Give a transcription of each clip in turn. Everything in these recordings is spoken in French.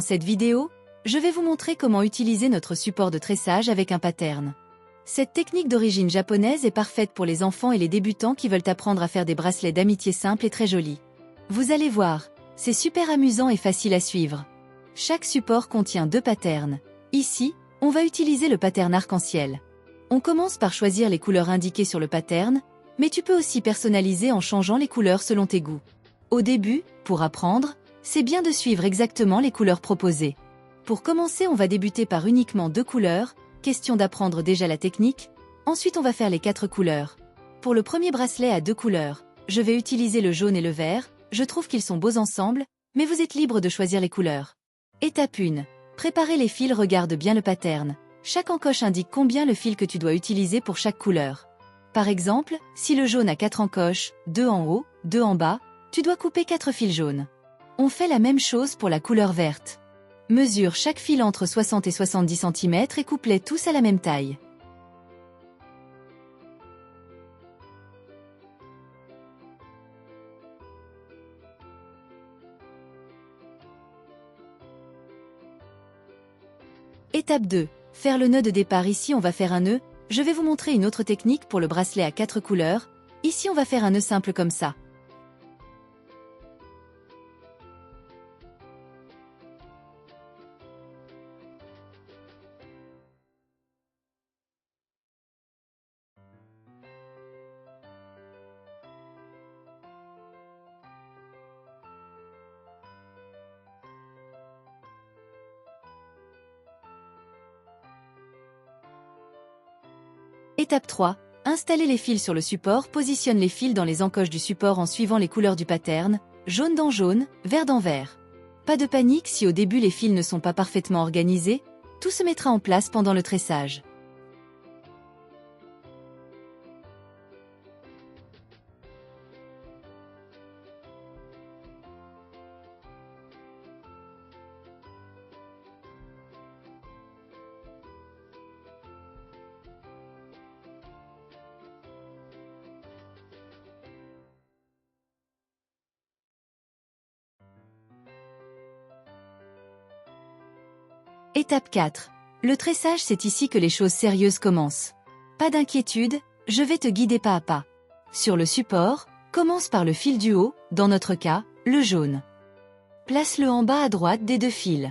Dans cette vidéo, je vais vous montrer comment utiliser notre support de tressage avec un pattern. Cette technique d'origine japonaise est parfaite pour les enfants et les débutants qui veulent apprendre à faire des bracelets d'amitié simples et très jolis. Vous allez voir, c'est super amusant et facile à suivre. Chaque support contient 2 patterns. Ici, on va utiliser le pattern arc-en-ciel. On commence par choisir les couleurs indiquées sur le pattern, mais tu peux aussi personnaliser en changeant les couleurs selon tes goûts. Au début, pour apprendre, c'est bien de suivre exactement les couleurs proposées. Pour commencer, on va débuter par uniquement 2 couleurs, question d'apprendre déjà la technique. Ensuite, on va faire les 4 couleurs. Pour le premier bracelet à 2 couleurs, je vais utiliser le jaune et le vert. Je trouve qu'ils sont beaux ensemble, mais vous êtes libre de choisir les couleurs. Étape 1. Préparer les fils. Regarde bien le pattern. Chaque encoche indique combien le fil que tu dois utiliser pour chaque couleur. Par exemple, si le jaune a 4 encoches, 2 en haut, 2 en bas, tu dois couper 4 fils jaunes. On fait la même chose pour la couleur verte. Mesure chaque fil entre 60 et 70 cm et coupe-les tous à la même taille. Étape 2. Faire le nœud de départ. Ici, on va faire un nœud. Je vais vous montrer une autre technique pour le bracelet à 4 couleurs. Ici, on va faire un nœud simple comme ça. Étape 3. Installer les fils sur le support. Positionne les fils dans les encoches du support en suivant les couleurs du pattern, jaune dans jaune, vert dans vert. Pas de panique si au début les fils ne sont pas parfaitement organisés, tout se mettra en place pendant le tressage. Étape 4. Le tressage. C'est ici que les choses sérieuses commencent. Pas d'inquiétude, je vais te guider pas à pas. Sur le support, commence par le fil du haut, dans notre cas, le jaune. Place-le en bas à droite des 2 fils.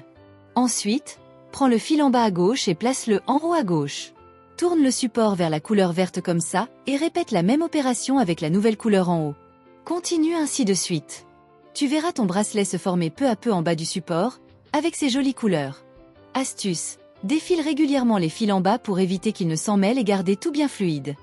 Ensuite, prends le fil en bas à gauche et place-le en haut à gauche. Tourne le support vers la couleur verte comme ça, et répète la même opération avec la nouvelle couleur en haut. Continue ainsi de suite. Tu verras ton bracelet se former peu à peu en bas du support, avec ses jolies couleurs. Astuce, défile régulièrement les fils en bas pour éviter qu'ils ne s'en mêlent et garder tout bien fluide.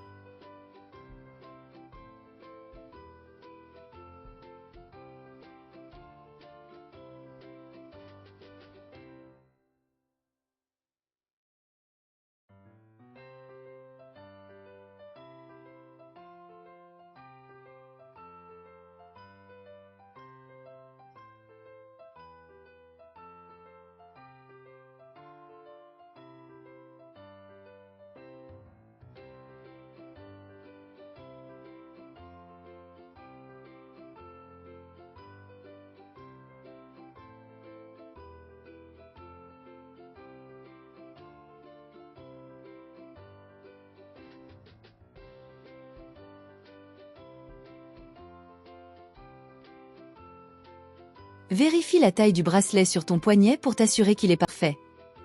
Vérifie la taille du bracelet sur ton poignet pour t'assurer qu'il est parfait.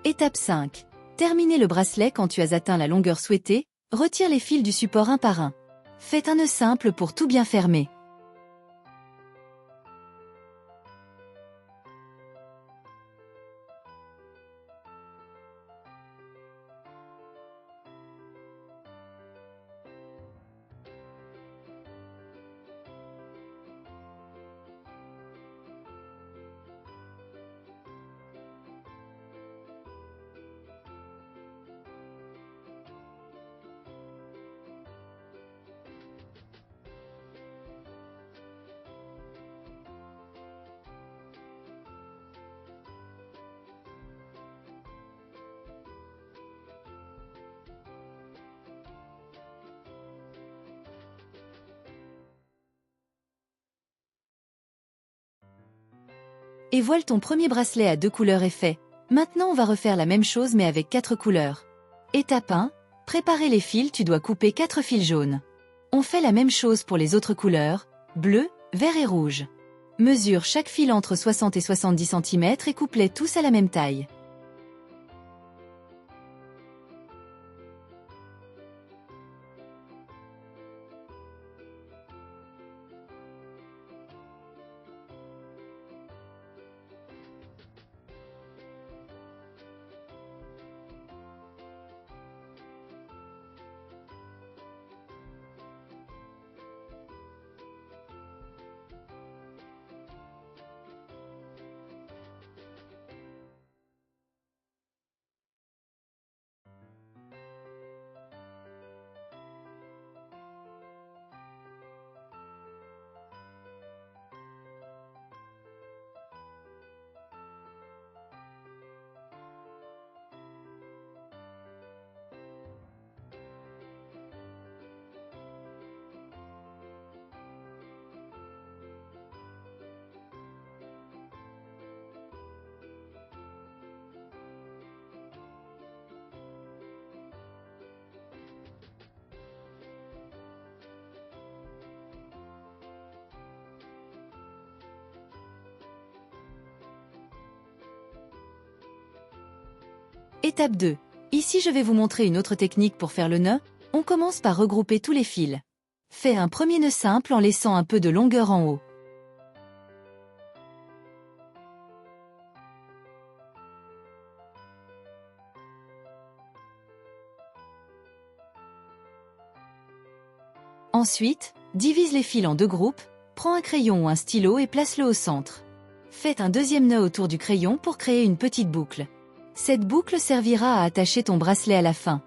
Étape 5. Terminer le bracelet. Quand tu as atteint la longueur souhaitée, retire les fils du support un par un. Faites un nœud simple pour tout bien fermer. Et voilà, ton premier bracelet à 2 couleurs est fait. Maintenant on va refaire la même chose mais avec 4 couleurs. Étape 1. Préparer les fils, tu dois couper 4 fils jaunes. On fait la même chose pour les autres couleurs, bleu, vert et rouge. Mesure chaque fil entre 60 et 70 cm et coupe-les tous à la même taille. Étape 2. Ici je vais vous montrer une autre technique pour faire le nœud. On commence par regrouper tous les fils. Fais un premier nœud simple en laissant un peu de longueur en haut. Ensuite, divise les fils en 2 groupes, prends un crayon ou un stylo et place-le au centre. Faites un deuxième nœud autour du crayon pour créer une petite boucle. Cette boucle servira à attacher ton bracelet à la fin.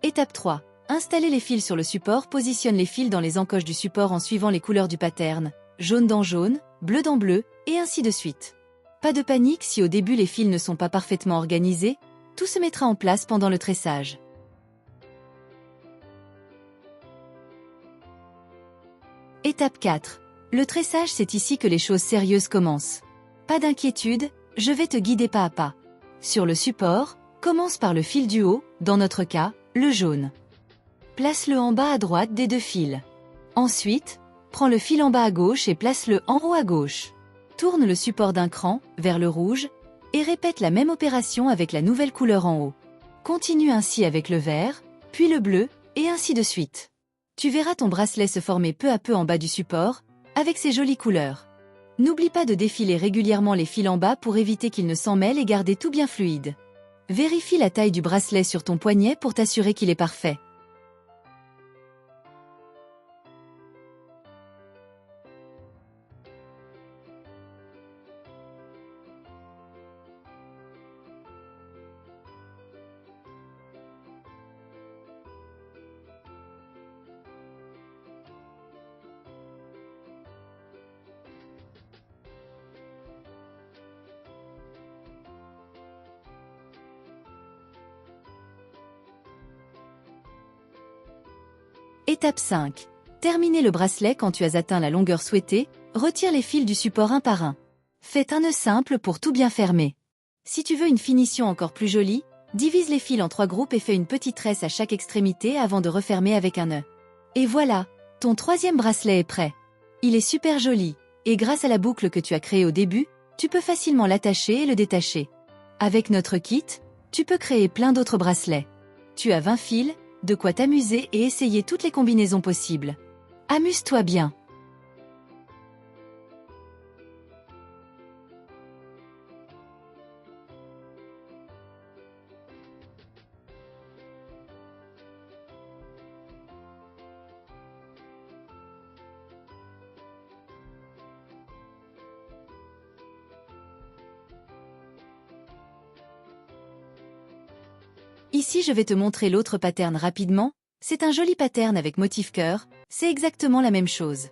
Étape 3. Installer les fils sur le support. Positionne les fils dans les encoches du support en suivant les couleurs du pattern, jaune dans jaune, bleu dans bleu, et ainsi de suite. Pas de panique si au début les fils ne sont pas parfaitement organisés, tout se mettra en place pendant le tressage. Étape 4. Le tressage, c'est ici que les choses sérieuses commencent. Pas d'inquiétude, je vais te guider pas à pas. Sur le support, commence par le fil du haut, dans notre cas, le jaune. Place-le en bas à droite des 2 fils. Ensuite, prends le fil en bas à gauche et place-le en haut à gauche. Tourne le support d'un cran, vers le rouge, et répète la même opération avec la nouvelle couleur en haut. Continue ainsi avec le vert, puis le bleu, et ainsi de suite. Tu verras ton bracelet se former peu à peu en bas du support, avec ses jolies couleurs. N'oublie pas de défiler régulièrement les fils en bas pour éviter qu'ils ne s'en mêlent et garder tout bien fluide. Vérifie la taille du bracelet sur ton poignet pour t'assurer qu'il est parfait. Étape 5. Terminer le bracelet. Quand tu as atteint la longueur souhaitée, retire les fils du support un par un. Fais un nœud simple pour tout bien fermer. Si tu veux une finition encore plus jolie, divise les fils en 3 groupes et fais une petite tresse à chaque extrémité avant de refermer avec un nœud. Et voilà, ton troisième bracelet est prêt. Il est super joli, et grâce à la boucle que tu as créée au début, tu peux facilement l'attacher et le détacher. Avec notre kit, tu peux créer plein d'autres bracelets. Tu as 20 fils, de quoi t'amuser et essayer toutes les combinaisons possibles. Amuse-toi bien! Ici je vais te montrer l'autre pattern rapidement. C'est un joli pattern avec motif cœur, c'est exactement la même chose.